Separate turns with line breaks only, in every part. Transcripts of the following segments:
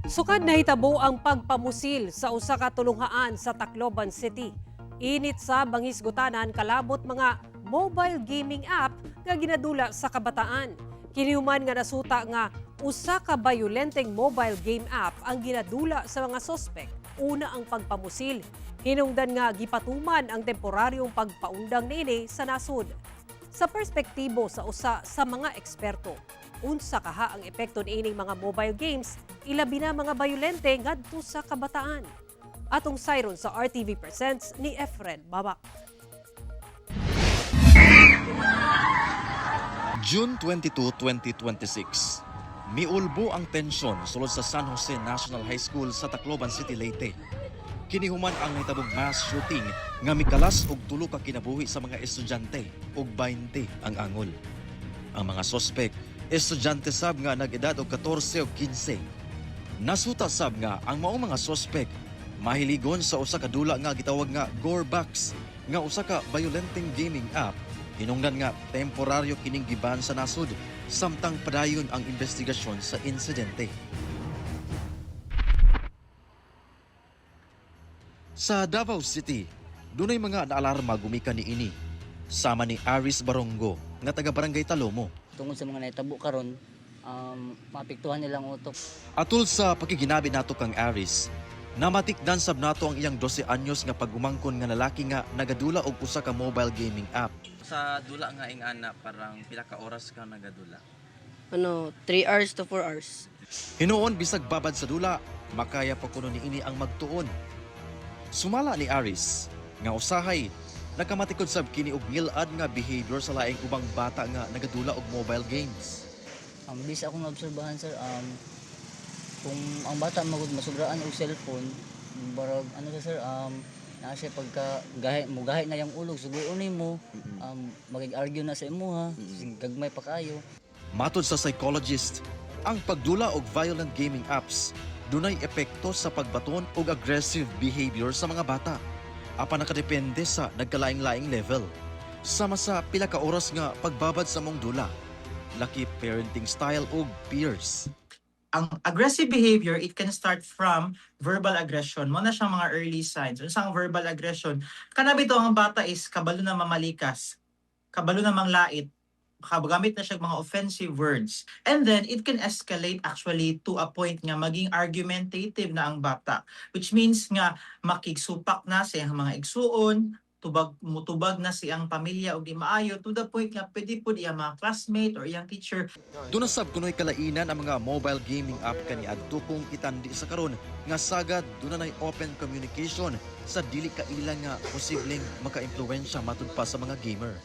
Sukad nahitabo ang pagpamusil sa usa ka tulunghaan sa Tacloban City. Init sa bangisgutanan kalabot mga mobile gaming app nga ginadula sa kabataan. Kinihuman nga nasuta nga usa ka bayolenteng mobile game app ang ginadula sa mga sospek. Una ang pagpamusil. Hinungdan nga gipatuman ang temporaryong pagpaundang niini sa nasud. Sa perspektibo sa usa sa mga eksperto, unsa kaha ang epekto niining mga mobile games, ilabi na mga bayolente ngadto sa kabataan. Atong sayron sa RTV Presents ni Efren Babak.
June 22, 2026. Miulbo ang tensyon sulod sa San Jose National High School sa Tacloban City, Leyte. Kinihuman ang nitabong mass shooting nga mikalas og tulo ka kinabuhi sa mga estudyante ug 20 ang angol. Ang mga sospek, estudyante sab nga nag-edad og 14 ug 15. Nasuta sab nga ang maong mga sospek mahiligon sa usa ka dula nga gitawag nga Gorebox nga usa ka violenteng gaming app. Hinungdan nga temporaryo kining giban sa nasud samtang padayon ang investigasyon sa insidente. Sa Davao City, dunay mga naalarma gumikan niini. Sama ni Aris Barongo nga taga Barangay Talomo.
Tungod sa mga naitabo karon, mapiktuhan nilang utok.
Atul sa pakiginabi nato kang Aris, namatikdan sab nato ang iyang 12 anyos nga pagumangkon nga lalaki nga nagadula og usa ka mobile gaming app.
Sa dula nga ing ana, parang pila ka oras ka nagadula?
3 hours to 4 hours.
Hinuon bisag babad sa dula, makaya pa kuno niini ang magtuon. Sumala ni Aris nga usahay nagkamatikod sab kini og ngilad nga behavior sa laing ubang bata nga nagadula og mobile games.
Bis akong obserbahan sir, kung ang bata magud masugraan og cellphone, barag ano siya sir, naa siya pagka gahi na yung ulog suguon nimo, magig-argue na sa imuha, gagmay pa kayo.
Matod sa psychologist, ang pagdula og violent gaming apps dunay epekto sa pagbaton og aggressive behavior sa mga bata. Apan nakadepende sa nagkalaing-laing level. Sama sa pila ka oras nga pagbabad sa mong dula, laki parenting style ug peers.
Ang aggressive behavior, it can start from verbal aggression. Mo na siyang mga early signs. Unsa ang verbal aggression? Kanabi to ang bata is kabalo na mamalikas, kabalo na manglait, gamit na siya mga offensive words. And then, it can escalate actually to a point nga maging argumentative na ang bata. Which means nga makigsupak na sa iyang mga igsuon, mutubag na siyang pamilya o di maayo to the point nga pwede po iyang mga classmate or iyang teacher.
Dunasab kunoy kalainan ang mga mobile gaming app kaniadto kung itandi sa karon nga sagad dunay open communication sa dili kailang nga posibleng maka-impluwensya matud pa sa mga gamer.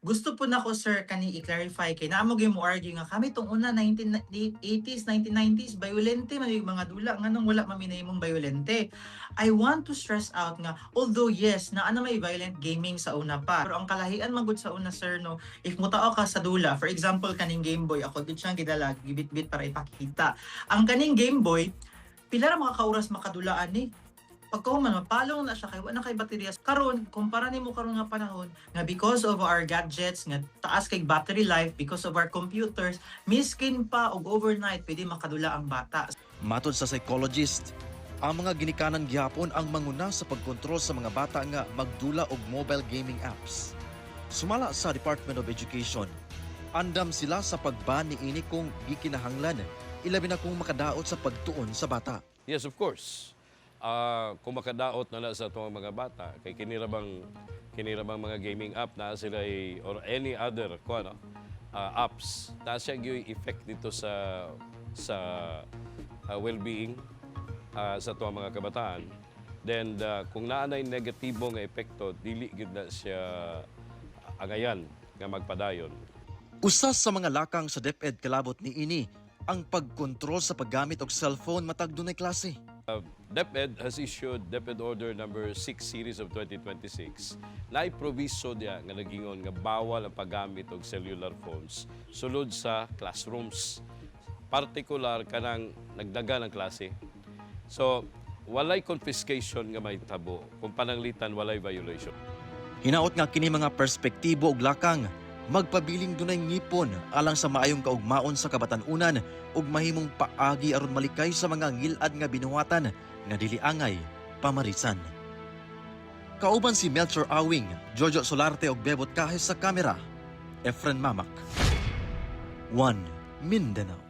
Gusto po na ko sir kani i-clarify kay naamo gyud mo argue nga kami tong una 1980s 1990s violente man yung mga dula nganong wala maminahimong violente. I want to stress out nga although yes na may violent gaming sa una pa, pero ang kalahian man gud sa una sir no, if mutao ka sa dula, for example kaning Game Boy, ako gid siyang gidala gibit-bit para ipakita. Ang kaning Game Boy pila ra mga kauras makadulaan ni pagkahuman, mapalong na siya kay wala kay baterya. Karon, kumpara nimo karon nga panahon, nga because of our gadgets, nga taas kay battery life, because of our computers, miskin pa og overnight pwede makadula ang bata.
Matod sa psychologist, ang mga ginikanan gihapon ang manguna sa pagkontrol sa mga bata nga magdula og mobile gaming apps. Sumala sa Department of Education, andam sila sa pagban niini kung gikinahanglan, ilabi na kung makadaot sa pagtuon sa bata.
Yes, of course. Kung makadaot na sa itong mga bata, kay kinirabang mga gaming app na sila or any other apps, na siya yung effect dito sa well-being sa itong mga kabataan. Then, kung naanay negatibo nga epekto, dili gid na siya angayan nga magpadayon.
Usas sa mga lakang sa DepEd kalabot niini ang pagkontrol sa paggamit og cellphone matag dunay klase.
DepEd has issued DepEd Order number 6 series of 2026 na iproviso diya nga nagingon nga bawal ang paggamit og cellular phones sulod sa classrooms. Partikular kanang nagdaga ng klase. So, walay confiscation nga may tabo kung pananglitan walay violation.
Hinaot nga kini mga perspektibo ug lakang Magpabiling dunay ngipon alang sa maayong kaugmaon sa kabatanunan ug mahimong paagi aron malikay sa mga ngilad nga binuhatan nga dili angay pamarisan. Kauban si Melchor Awing, Jojo Solarte ug Bebot Kahis sa kamera. Efren Mamak. 1 Mindanao.